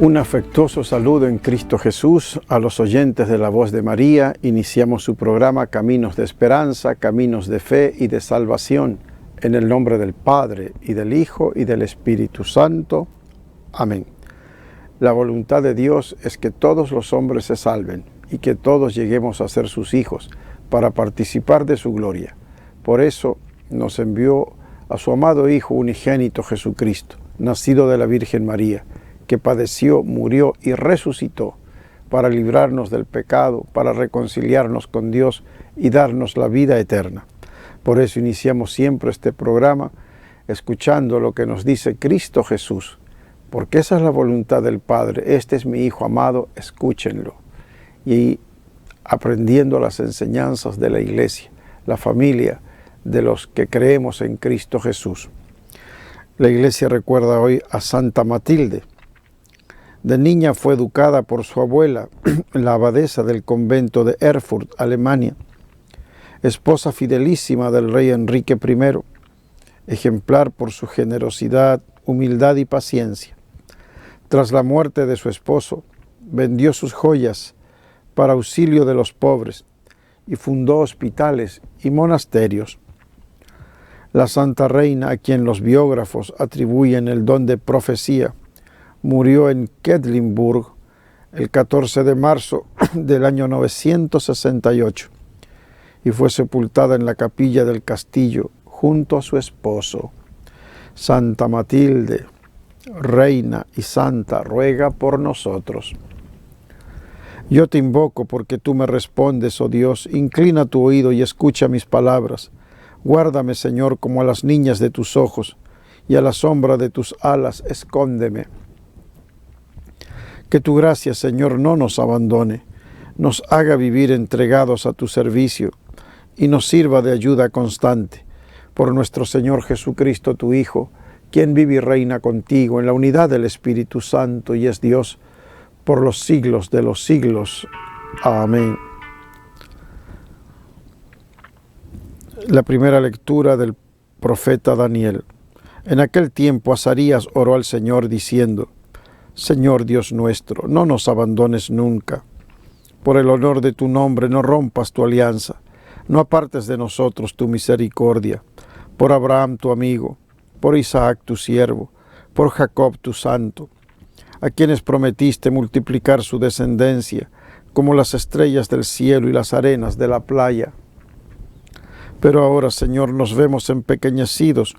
Un afectuoso saludo en Cristo Jesús a los oyentes de La Voz de María. Iniciamos su programa Caminos de Esperanza, Caminos de Fe y de Salvación, en el nombre del Padre, y del Hijo, y del Espíritu Santo. Amén. La voluntad de Dios es que todos los hombres se salven y que todos lleguemos a ser sus hijos para participar de su gloria. Por eso nos envió a su amado Hijo unigénito Jesucristo, nacido de la Virgen María, que padeció, murió y resucitó para librarnos del pecado, para reconciliarnos con Dios y darnos la vida eterna. Por eso iniciamos siempre este programa escuchando lo que nos dice Cristo Jesús, porque esa es la voluntad del Padre. Este es mi Hijo amado, escúchenlo. Y aprendiendo las enseñanzas de la Iglesia, la familia de los que creemos en Cristo Jesús. La Iglesia recuerda hoy a Santa Matilde. De niña fue educada por su abuela, la abadesa del convento de Erfurt, Alemania, esposa fidelísima del rey Enrique I, ejemplar por su generosidad, humildad y paciencia. Tras la muerte de su esposo, vendió sus joyas para auxilio de los pobres y fundó hospitales y monasterios. La Santa Reina, a quien los biógrafos atribuyen el don de profecía, murió en Quedlinburg el 14 de marzo del año 968 y fue sepultada en la capilla del castillo junto a su esposo. Santa Matilde, Reina y Santa, ruega por nosotros. Yo te invoco porque tú me respondes, oh Dios, inclina tu oído y escucha mis palabras. Guárdame, Señor, como a las niñas de tus ojos, y a la sombra de tus alas escóndeme. Que tu gracia, Señor, no nos abandone, nos haga vivir entregados a tu servicio y nos sirva de ayuda constante. Por nuestro Señor Jesucristo, tu Hijo, quien vive y reina contigo en la unidad del Espíritu Santo y es Dios por los siglos de los siglos. Amén. La primera lectura del profeta Daniel. En aquel tiempo Azarías oró al Señor diciendo: Señor Dios nuestro, no nos abandones nunca. Por el honor de tu nombre, no rompas tu alianza, no apartes de nosotros tu misericordia. Por Abraham tu amigo, por Isaac tu siervo, por Jacob tu santo, a quienes prometiste multiplicar su descendencia, como las estrellas del cielo y las arenas de la playa. Pero ahora, Señor, nos vemos empequeñecidos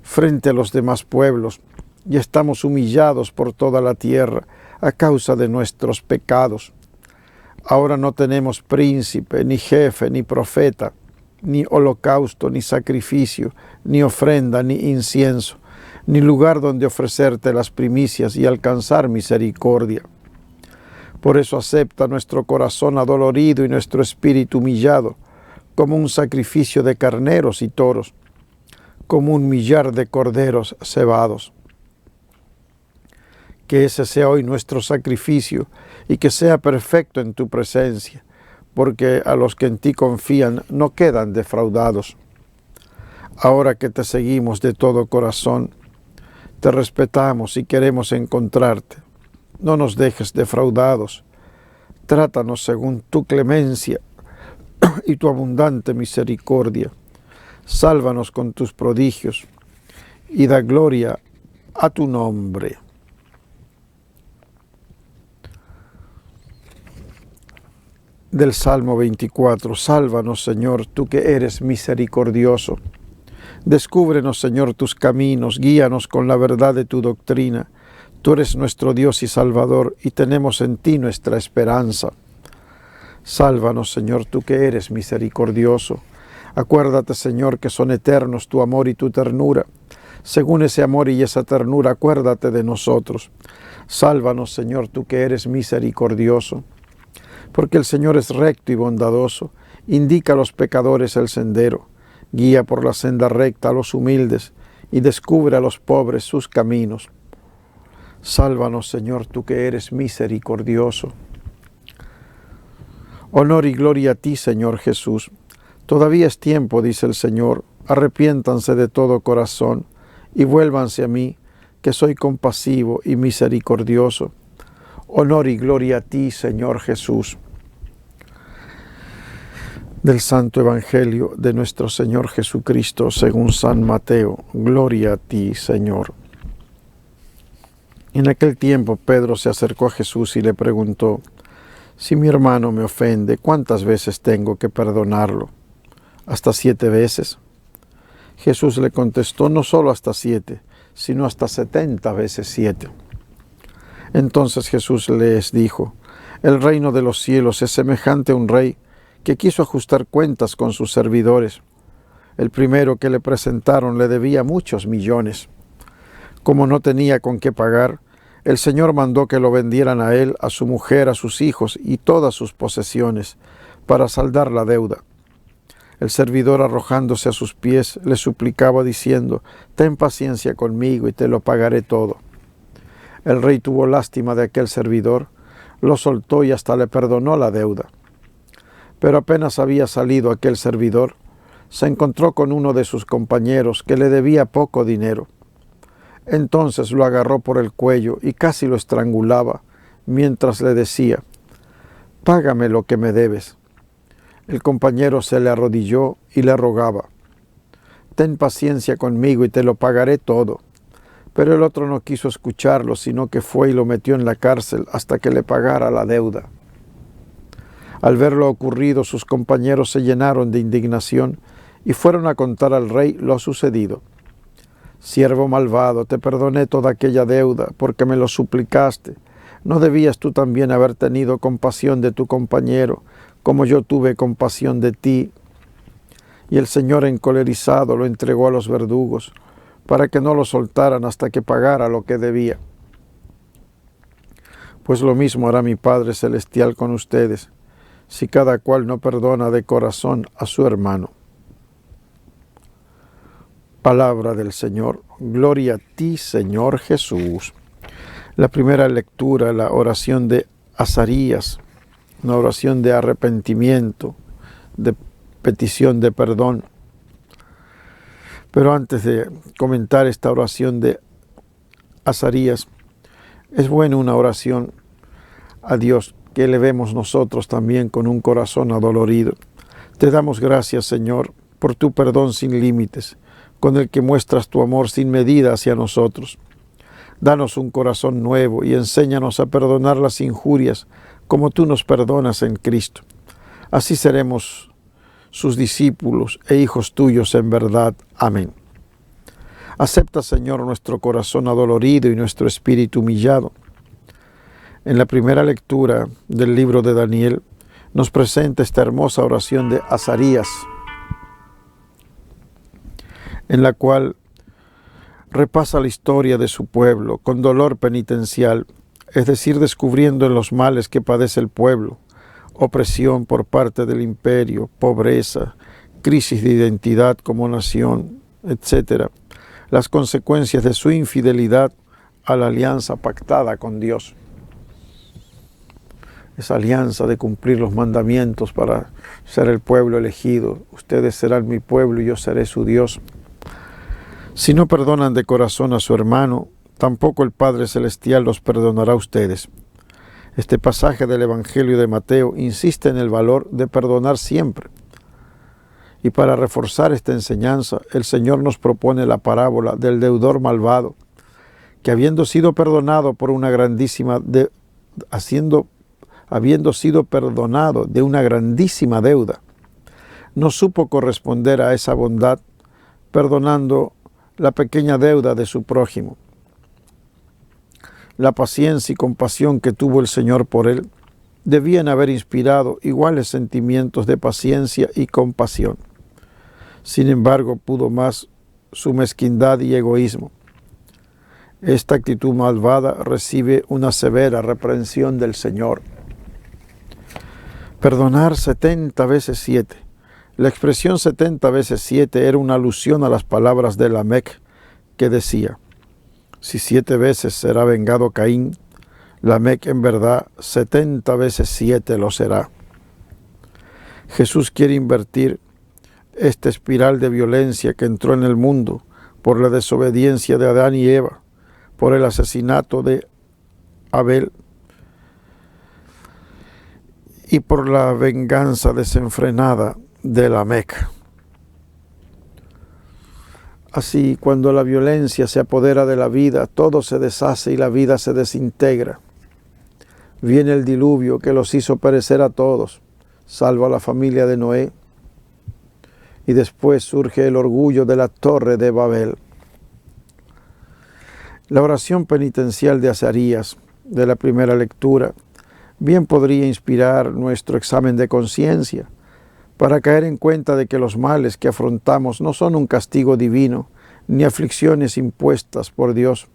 frente a los demás pueblos, y estamos humillados por toda la tierra a causa de nuestros pecados. Ahora no tenemos príncipe, ni jefe, ni profeta, ni holocausto, ni sacrificio, ni ofrenda, ni incienso, ni lugar donde ofrecerte las primicias y alcanzar misericordia. Por eso acepta nuestro corazón adolorido y nuestro espíritu humillado, como un sacrificio de carneros y toros, como un millar de corderos cebados. Que ese sea hoy nuestro sacrificio y que sea perfecto en tu presencia, porque a los que en ti confían no quedan defraudados. Ahora que te seguimos de todo corazón, te respetamos y queremos encontrarte. No nos dejes defraudados. Trátanos según tu clemencia y tu abundante misericordia. Sálvanos con tus prodigios y da gloria a tu nombre. Del Salmo 24. Sálvanos, Señor, tú que eres misericordioso. Descúbrenos, Señor, tus caminos, guíanos con la verdad de tu doctrina. Tú eres nuestro Dios y Salvador, y tenemos en ti nuestra esperanza. Sálvanos, Señor, tú que eres misericordioso. Acuérdate, Señor, que son eternos tu amor y tu ternura. Según ese amor y esa ternura, acuérdate de nosotros. Sálvanos, Señor, tú que eres misericordioso. Porque el Señor es recto y bondadoso, indica a los pecadores el sendero, guía por la senda recta a los humildes y descubre a los pobres sus caminos. Sálvanos, Señor, tú que eres misericordioso. Honor y gloria a ti, Señor Jesús. Todavía es tiempo, dice el Señor, arrepiéntanse de todo corazón y vuélvanse a mí, que soy compasivo y misericordioso. Honor y gloria a ti, Señor Jesús. Del Santo Evangelio de nuestro Señor Jesucristo según San Mateo. Gloria a ti, Señor. En aquel tiempo Pedro se acercó a Jesús y le preguntó: si mi hermano me ofende, ¿cuántas veces tengo que perdonarlo? ¿Hasta 7 veces? Jesús le contestó: no solo hasta 7, sino hasta 70 veces 7. Entonces Jesús les dijo: el reino de los cielos es semejante a un rey que quiso ajustar cuentas con sus servidores. El primero que le presentaron le debía muchos millones. Como no tenía con qué pagar, el Señor mandó que lo vendieran a él, a su mujer, a sus hijos y todas sus posesiones, para saldar la deuda. El servidor, arrojándose a sus pies, le suplicaba diciendo: ten paciencia conmigo y te lo pagaré todo. El rey tuvo lástima de aquel servidor, lo soltó y hasta le perdonó la deuda. Pero apenas había salido aquel servidor, se encontró con uno de sus compañeros que le debía poco dinero. Entonces lo agarró por el cuello y casi lo estrangulaba, mientras le decía: págame lo que me debes. El compañero se le arrodilló y le rogaba: ten paciencia conmigo y te lo pagaré todo. Pero el otro no quiso escucharlo, sino que fue y lo metió en la cárcel hasta que le pagara la deuda. Al ver lo ocurrido, sus compañeros se llenaron de indignación y fueron a contar al rey lo sucedido. Siervo malvado, te perdoné toda aquella deuda porque me lo suplicaste. ¿No debías tú también haber tenido compasión de tu compañero, como yo tuve compasión de ti? Y el Señor, encolerizado, lo entregó a los verdugos, para que no lo soltaran hasta que pagara lo que debía. Pues lo mismo hará mi Padre Celestial con ustedes, si cada cual no perdona de corazón a su hermano. Palabra del Señor. Gloria a ti, Señor Jesús. La primera lectura, la oración de Azarías, una oración de arrepentimiento, de petición de perdón. Pero antes de comentar esta oración de Azarías, es bueno una oración a Dios que elevemos nosotros también con un corazón adolorido. Te damos gracias, Señor, por tu perdón sin límites, con el que muestras tu amor sin medida hacia nosotros. Danos un corazón nuevo y enséñanos a perdonar las injurias como tú nos perdonas en Cristo. Así seremos sus discípulos e hijos tuyos en verdad. Amén. Acepta, Señor, nuestro corazón adolorido y nuestro espíritu humillado. En la primera lectura del libro de Daniel nos presenta esta hermosa oración de Azarías, en la cual repasa la historia de su pueblo con dolor penitencial, es decir, descubriendo en los males que padece el pueblo: opresión por parte del imperio, pobreza, crisis de identidad como nación, etc. Las consecuencias de su infidelidad a la alianza pactada con Dios. Esa alianza de cumplir los mandamientos para ser el pueblo elegido. Ustedes serán mi pueblo y yo seré su Dios. Si no perdonan de corazón a su hermano, tampoco el Padre Celestial los perdonará a ustedes. Este pasaje del Evangelio de Mateo insiste en el valor de perdonar siempre. Y para reforzar esta enseñanza, el Señor nos propone la parábola del deudor malvado, que habiendo sido perdonado de una grandísima deuda, no supo corresponder a esa bondad, perdonando la pequeña deuda de su prójimo. La paciencia y compasión que tuvo el Señor por él debían haber inspirado iguales sentimientos de paciencia y compasión. Sin embargo, pudo más su mezquindad y egoísmo. Esta actitud malvada recibe una severa reprensión del Señor. Perdonar 70 veces 7. La expresión 70 veces 7 era una alusión a las palabras de Lamec, que decía: si 7 veces será vengado Caín, Lamec en verdad 70 veces 7 lo será. Jesús quiere invertir esta espiral de violencia que entró en el mundo por la desobediencia de Adán y Eva, por el asesinato de Abel, y por la venganza desenfrenada de Lamec. Así, cuando la violencia se apodera de la vida, todo se deshace y la vida se desintegra. Viene el diluvio que los hizo perecer a todos, salvo a la familia de Noé. Y después surge el orgullo de la torre de Babel. La oración penitencial de Azarías, de la primera lectura, bien podría inspirar nuestro examen de conciencia para caer en cuenta de que los males que afrontamos no son un castigo divino ni aflicciones impuestas por Dios.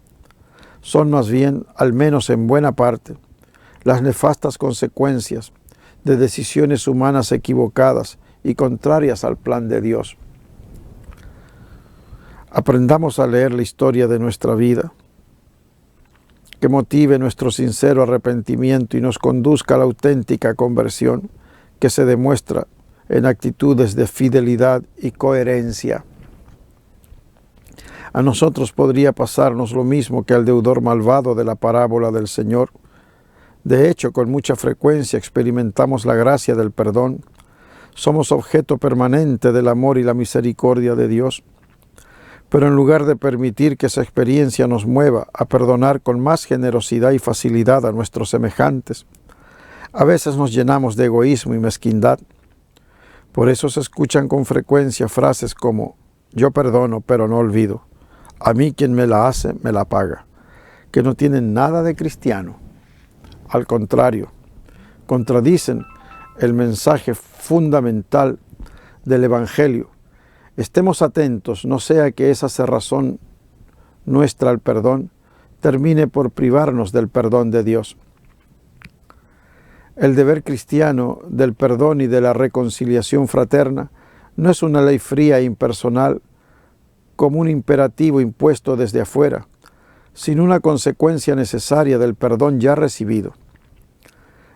Son más bien, al menos en buena parte, las nefastas consecuencias de decisiones humanas equivocadas y contrarias al plan de Dios. Aprendamos a leer la historia de nuestra vida, que motive nuestro sincero arrepentimiento y nos conduzca a la auténtica conversión que se demuestra en actitudes de fidelidad y coherencia. A nosotros podría pasarnos lo mismo que al deudor malvado de la parábola del Señor. De hecho, con mucha frecuencia experimentamos la gracia del perdón. Somos objeto permanente del amor y la misericordia de Dios. Pero en lugar de permitir que esa experiencia nos mueva a perdonar con más generosidad y facilidad a nuestros semejantes, a veces nos llenamos de egoísmo y mezquindad. Por eso se escuchan con frecuencia frases como: yo perdono, pero no olvido. A mí quien me la hace, me la paga. Que no tienen nada de cristiano. Al contrario, contradicen el mensaje fundamental del Evangelio. Estemos atentos, no sea que esa cerrazón nuestra al perdón termine por privarnos del perdón de Dios. El deber cristiano del perdón y de la reconciliación fraterna no es una ley fría e impersonal como un imperativo impuesto desde afuera, sino una consecuencia necesaria del perdón ya recibido.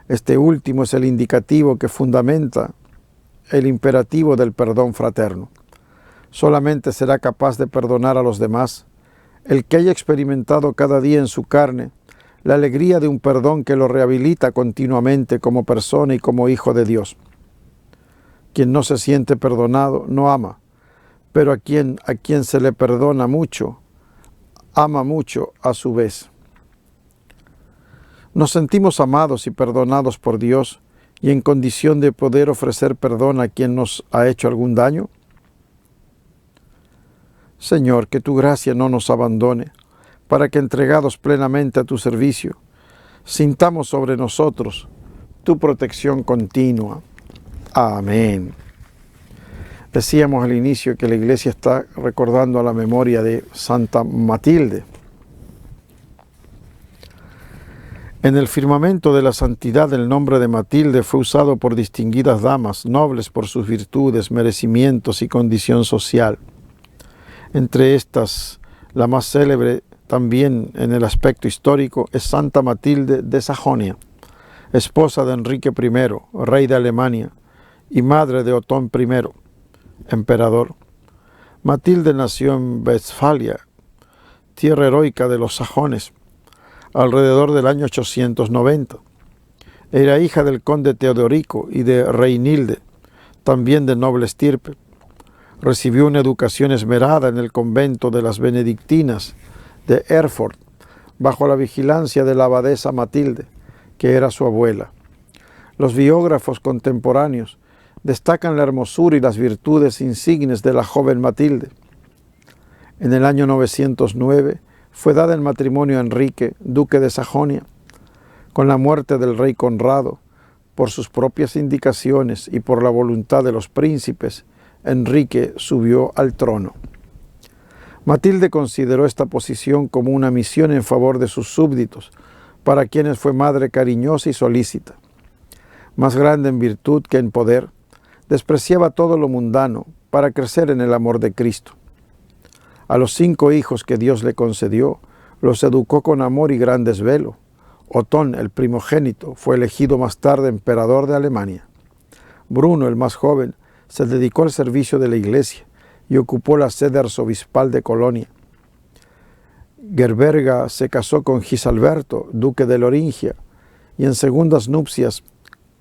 Este último es el indicativo que fundamenta el imperativo del perdón fraterno. Solamente será capaz de perdonar a los demás el que haya experimentado cada día en su carne la alegría de un perdón que lo rehabilita continuamente como persona y como hijo de Dios. Quien no se siente perdonado no ama, pero a quien se le perdona mucho, ama mucho a su vez. Nos sentimos amados y perdonados por Dios y en condición de poder ofrecer perdón a quien nos ha hecho algún daño. Señor, que tu gracia no nos abandone, para que entregados plenamente a tu servicio, sintamos sobre nosotros tu protección continua. Amén. Decíamos al inicio que la Iglesia está recordando a la memoria de Santa Matilde. En el firmamento de la santidad, el nombre de Matilde fue usado por distinguidas damas, nobles por sus virtudes, merecimientos y condición social. Entre estas, la más célebre también en el aspecto histórico es Santa Matilde de Sajonia, esposa de Enrique I, rey de Alemania, y madre de Otón I, emperador. Matilde nació en Westfalia, tierra heroica de los sajones, alrededor del año 890. Era hija del conde Teodorico y de Reinilde, también de noble estirpe. Recibió una educación esmerada en el convento de las benedictinas de Erfurt, bajo la vigilancia de la abadesa Matilde, que era su abuela. Los biógrafos contemporáneos destacan la hermosura y las virtudes insignes de la joven Matilde. En el año 909 fue dada en matrimonio a Enrique, duque de Sajonia. Con la muerte del rey Conrado, por sus propias indicaciones y por la voluntad de los príncipes, Enrique subió al trono. Matilde consideró esta posición como una misión en favor de sus súbditos, para quienes fue madre cariñosa y solícita. Más grande en virtud que en poder, despreciaba todo lo mundano para crecer en el amor de Cristo. A los 5 hijos que Dios le concedió, los educó con amor y gran desvelo. Otón, el primogénito, fue elegido más tarde emperador de Alemania. Bruno, el más joven, se dedicó al servicio de la Iglesia y ocupó la sede arzobispal de Colonia. Gerberga se casó con Gisalberto, duque de Loringia, y en segundas nupcias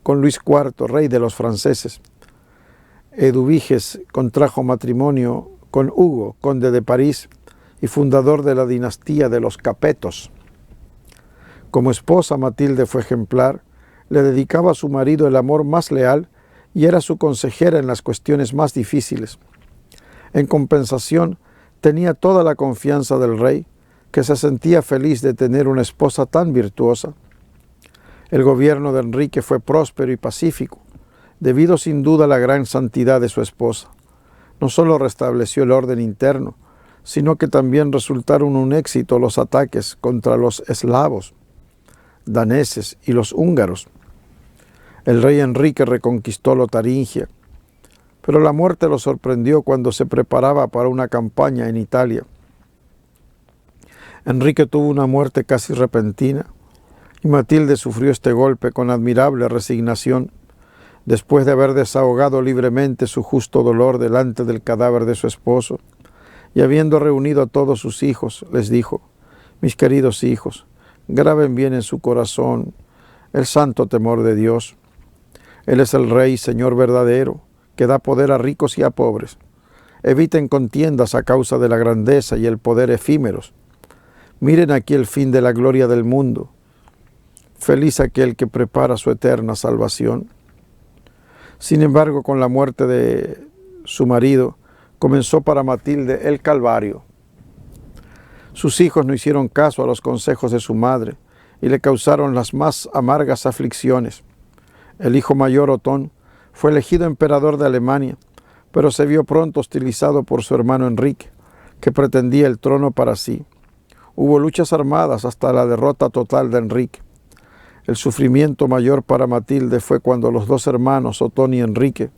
con Luis IV, rey de los franceses. Eduviges contrajo matrimonio con Hugo, conde de París y fundador de la dinastía de los Capetos. Como esposa, Matilde fue ejemplar, le dedicaba a su marido el amor más leal y era su consejera en las cuestiones más difíciles. En compensación, tenía toda la confianza del rey, que se sentía feliz de tener una esposa tan virtuosa. El gobierno de Enrique fue próspero y pacífico, debido sin duda a la gran santidad de su esposa. No solo restableció el orden interno, sino que también resultaron un éxito los ataques contra los eslavos, daneses y los húngaros. El rey Enrique reconquistó Lotaringia, pero la muerte lo sorprendió cuando se preparaba para una campaña en Italia. Enrique tuvo una muerte casi repentina y Matilde sufrió este golpe con admirable resignación, después de haber desahogado libremente su justo dolor delante del cadáver de su esposo, y habiendo reunido a todos sus hijos, les dijo: mis queridos hijos, graben bien en su corazón el santo temor de Dios. Él es el Rey, Señor verdadero, que da poder a ricos y a pobres. Eviten contiendas a causa de la grandeza y el poder efímeros. Miren aquí el fin de la gloria del mundo. Feliz aquel que prepara su eterna salvación. Sin embargo, con la muerte de su marido, comenzó para Matilde el calvario. Sus hijos no hicieron caso a los consejos de su madre y le causaron las más amargas aflicciones. El hijo mayor, Otón, fue elegido emperador de Alemania, pero se vio pronto hostilizado por su hermano Enrique, que pretendía el trono para sí. Hubo luchas armadas hasta la derrota total de Enrique. El sufrimiento mayor para Matilde fue cuando los dos hermanos, Otón y Enrique,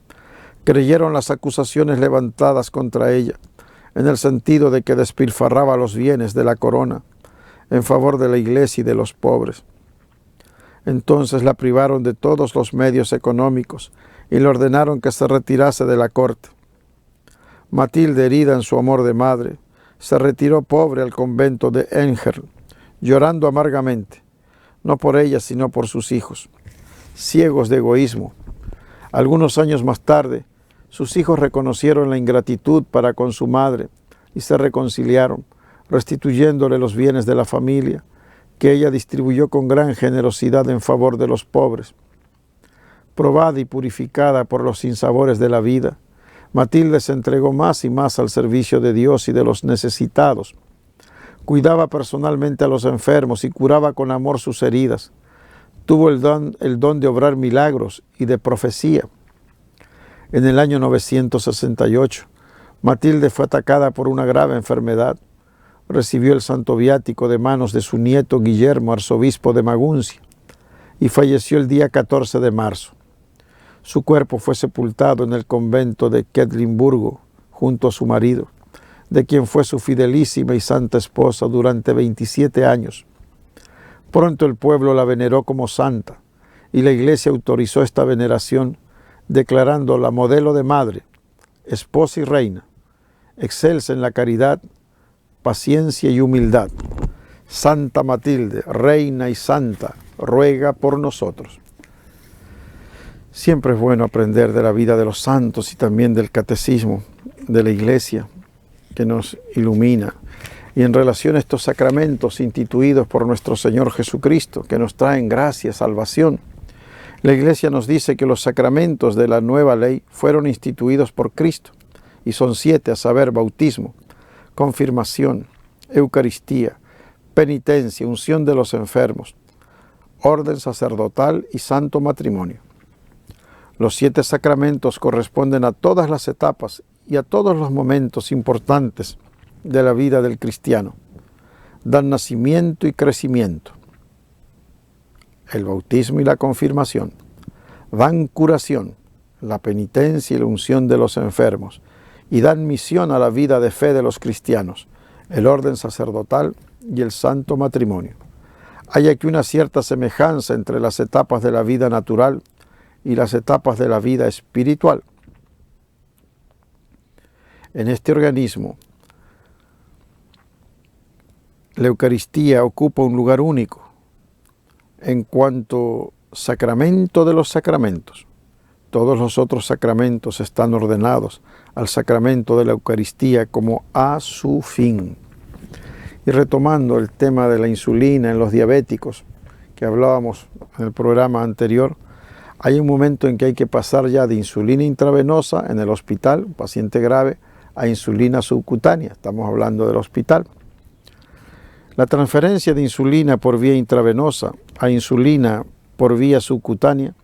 creyeron las acusaciones levantadas contra ella, en el sentido de que despilfarraba los bienes de la corona en favor de la iglesia y de los pobres. Entonces la privaron de todos los medios económicos y le ordenaron que se retirase de la corte. Matilde, herida en su amor de madre, se retiró pobre al convento de Enghien, llorando amargamente, no por ella sino por sus hijos, ciegos de egoísmo. Algunos años más tarde, sus hijos reconocieron la ingratitud para con su madre y se reconciliaron, restituyéndole los bienes de la familia, que ella distribuyó con gran generosidad en favor de los pobres. Probada y purificada por los sinsabores de la vida, Matilde se entregó más y más al servicio de Dios y de los necesitados. Cuidaba personalmente a los enfermos y curaba con amor sus heridas. Tuvo el don de obrar milagros y de profecía. En el año 968, Matilde fue atacada por una grave enfermedad. Recibió el santo viático de manos de su nieto Guillermo, arzobispo de Maguncia, y falleció el día 14 de marzo. Su cuerpo fue sepultado en el convento de Quedlinburgo, junto a su marido, de quien fue su fidelísima y santa esposa durante 27 años. Pronto el pueblo la veneró como santa, y la Iglesia autorizó esta veneración, declarándola modelo de madre, esposa y reina, excelsa en la caridad, paciencia y humildad. Santa Matilde, reina y santa, ruega por nosotros. Siempre es bueno aprender de la vida de los santos y también del catecismo de la Iglesia, que nos ilumina. Y en relación a estos sacramentos instituidos por nuestro Señor Jesucristo, que nos traen gracia, salvación, la Iglesia nos dice que los sacramentos de la nueva ley fueron instituidos por Cristo, y son 7, a saber, bautismo, confirmación, Eucaristía, penitencia, unción de los enfermos, orden sacerdotal y santo matrimonio. Los 7 sacramentos corresponden a todas las etapas y a todos los momentos importantes de la vida del cristiano. Dan nacimiento y crecimiento. El bautismo y la confirmación. Dan curación, la penitencia y la unción de los enfermos. Y dan misión a la vida de fe de los cristianos, el orden sacerdotal y el santo matrimonio. Hay aquí una cierta semejanza entre las etapas de la vida natural y las etapas de la vida espiritual. En este organismo, la Eucaristía ocupa un lugar único, en cuanto sacramento de los sacramentos. Todos los otros sacramentos están ordenados al sacramento de la Eucaristía como a su fin. Y retomando el tema de la insulina en los diabéticos, que hablábamos en el programa anterior, hay un momento en que hay que pasar ya de insulina intravenosa en el hospital, un paciente grave, a insulina subcutánea. Estamos hablando del hospital. La transferencia de insulina por vía intravenosa a insulina por vía subcutánea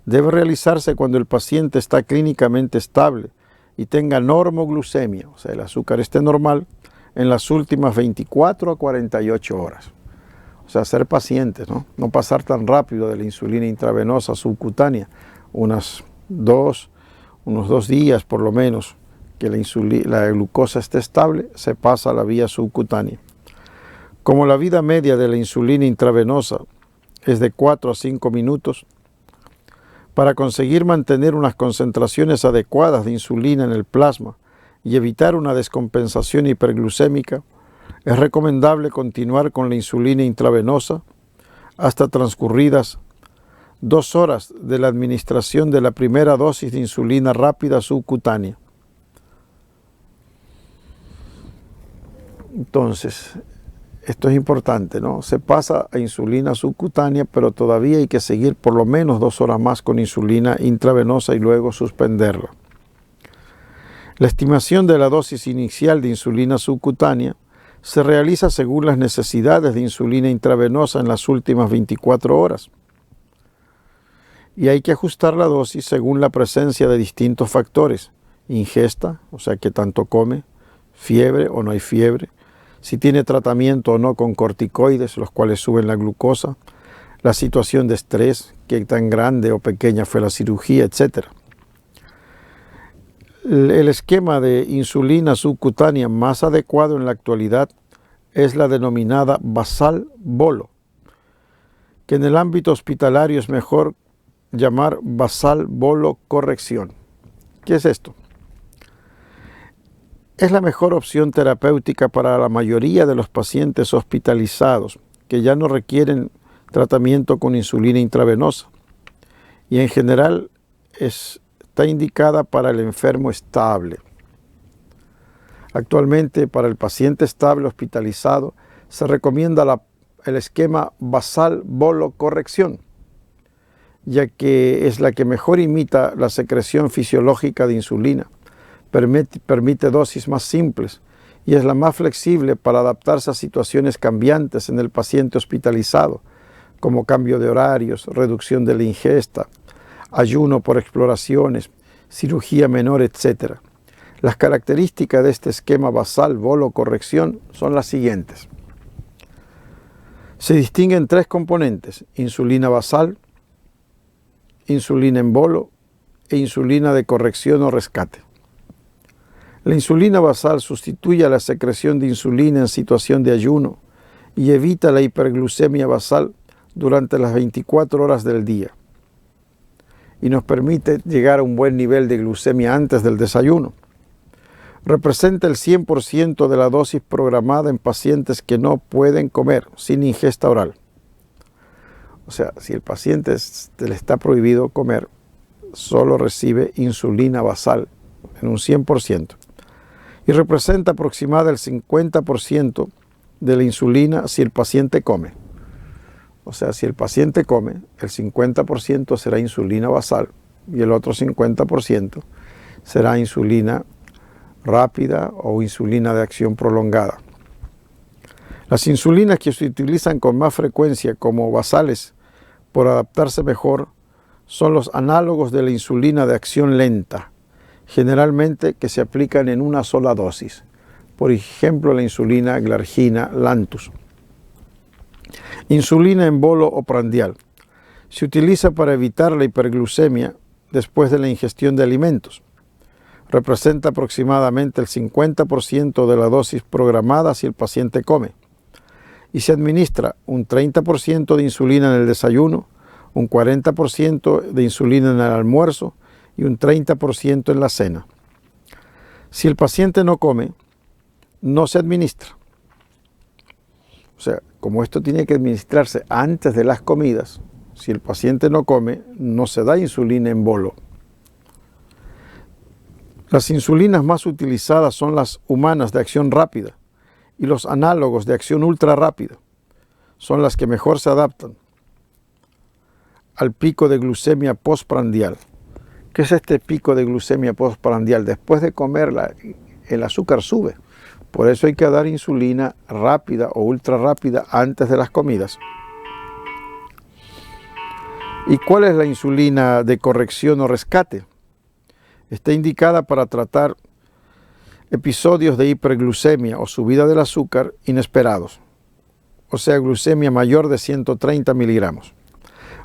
debe realizarse cuando el paciente está clínicamente estable y tenga normoglucemia, o sea, el azúcar esté normal, en las últimas 24 a 48 horas. O sea, ser pacientes, ¿no? No pasar tan rápido de la insulina intravenosa subcutánea, unos 2 días por lo menos, que la glucosa esté estable, se pasa a la vía subcutánea. Como la vida media de la insulina intravenosa es de 4 a 5 minutos, para conseguir mantener unas concentraciones adecuadas de insulina en el plasma y evitar una descompensación hiperglucémica, es recomendable continuar con la insulina intravenosa hasta transcurridas 2 horas de la administración de la primera dosis de insulina rápida subcutánea. Entonces, esto es importante, ¿no? Se pasa a insulina subcutánea, pero todavía hay que seguir por lo menos 2 horas más con insulina intravenosa y luego suspenderla. La estimación de la dosis inicial de insulina subcutánea se realiza según las necesidades de insulina intravenosa en las últimas 24 horas. Y hay que ajustar la dosis según la presencia de distintos factores: ingesta, o sea, qué tanto come, fiebre o no hay fiebre, si tiene tratamiento o no con corticoides, los cuales suben la glucosa, la situación de estrés, qué tan grande o pequeña fue la cirugía, etc. El esquema de insulina subcutánea más adecuado en la actualidad es la denominada basal-bolo, que en el ámbito hospitalario es mejor llamar basal-bolo corrección. ¿Qué es esto? Es la mejor opción terapéutica para la mayoría de los pacientes hospitalizados que ya no requieren tratamiento con insulina intravenosa y en general está indicada para el enfermo estable. Actualmente, para el paciente estable hospitalizado se recomienda el esquema basal-bolo corrección, ya que es la que mejor imita la secreción fisiológica de insulina. Permite dosis más simples y es la más flexible para adaptarse a situaciones cambiantes en el paciente hospitalizado, como cambio de horarios, reducción de la ingesta, ayuno por exploraciones, cirugía menor, etc. Las características de este esquema basal-bolo corrección son las siguientes. Se distinguen 3 componentes: insulina basal, insulina en bolo e insulina de corrección o rescate. La insulina basal sustituye a la secreción de insulina en situación de ayuno y evita la hiperglucemia basal durante las 24 horas del día y nos permite llegar a un buen nivel de glucemia antes del desayuno. Representa el 100% de la dosis programada en pacientes que no pueden comer sin ingesta oral. O sea, si el paciente le está prohibido comer, solo recibe insulina basal en un 100%. Y representa aproximadamente el 50% de la insulina si el paciente come. O sea, si el paciente come, el 50% será insulina basal y el otro 50% será insulina rápida o insulina de acción prolongada. Las insulinas que se utilizan con más frecuencia como basales por adaptarse mejor son los análogos de la insulina de acción lenta, generalmente que se aplican en una sola dosis. Por ejemplo, la insulina glargina Lantus. Insulina en bolo o prandial. Se utiliza para evitar la hiperglucemia después de la ingestión de alimentos. Representa aproximadamente el 50% de la dosis programada si el paciente come. Y se administra un 30% de insulina en el desayuno, un 40% de insulina en el almuerzo y un 30% en la cena. Si el paciente no come, no se administra. O sea, como esto tiene que administrarse antes de las comidas, Si el paciente no come, no se da insulina en bolo. Las insulinas más utilizadas son las humanas de acción rápida y los análogos de acción ultra rápida. Son las que mejor se adaptan al pico de glucemia postprandial. ¿Qué es este pico de glucemia postprandial? Después de comerla, el azúcar sube. Por eso hay que dar insulina rápida o ultra rápida antes de las comidas. ¿Y cuál es la insulina de corrección o rescate? Está indicada para tratar episodios de hiperglucemia o subida del azúcar inesperados, o sea, glucemia mayor de 130 miligramos.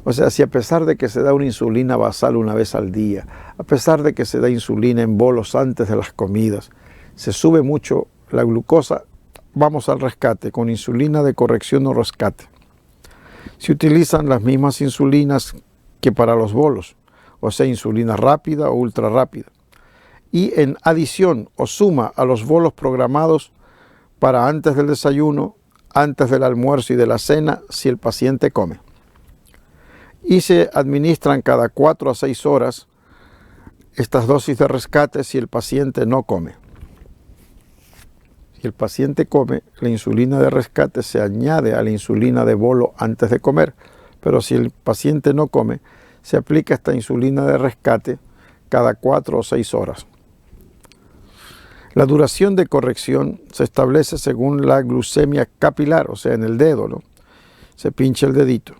O sea, si a pesar de que se da una insulina basal una vez al día, a pesar de que se da insulina en bolos antes de las comidas, se sube mucho la glucosa, vamos al rescate con insulina de corrección o rescate. Se utilizan las mismas insulinas que para los bolos, o sea, insulina rápida o ultra rápida. Y en adición o suma a los bolos programados para antes del desayuno, antes del almuerzo y de la cena, si el paciente come. Y se administran cada 4 a 6 horas estas dosis de rescate si el paciente no come. Si el paciente come, la insulina de rescate se añade a la insulina de bolo antes de comer, pero si el paciente no come, se aplica esta insulina de rescate cada 4 o 6 horas. La duración de corrección se establece según la glucemia capilar, o sea, en el dedo, ¿no? Se pincha el dedito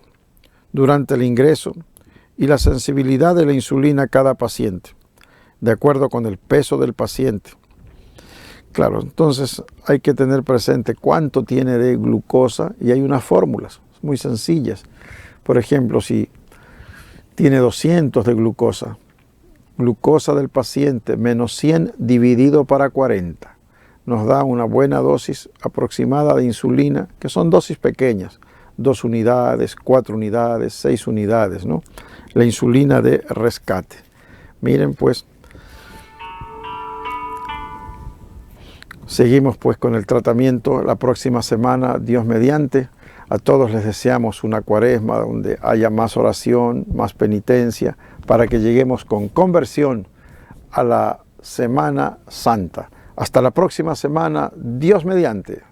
durante el ingreso y la sensibilidad de la insulina a cada paciente, de acuerdo con el peso del paciente. Claro, entonces hay que tener presente cuánto tiene de glucosa y hay unas fórmulas muy sencillas. Por ejemplo, si tiene 200 de glucosa del paciente menos 100 dividido para 40 nos da una buena dosis aproximada de insulina, que son dosis pequeñas, 2 unidades, 4 unidades, 6 unidades, ¿no? La insulina de rescate. Miren, pues, seguimos pues con el tratamiento la próxima semana, Dios mediante. A todos les deseamos una cuaresma donde haya más oración, más penitencia, para que lleguemos con conversión a la Semana Santa. Hasta la próxima semana, Dios mediante.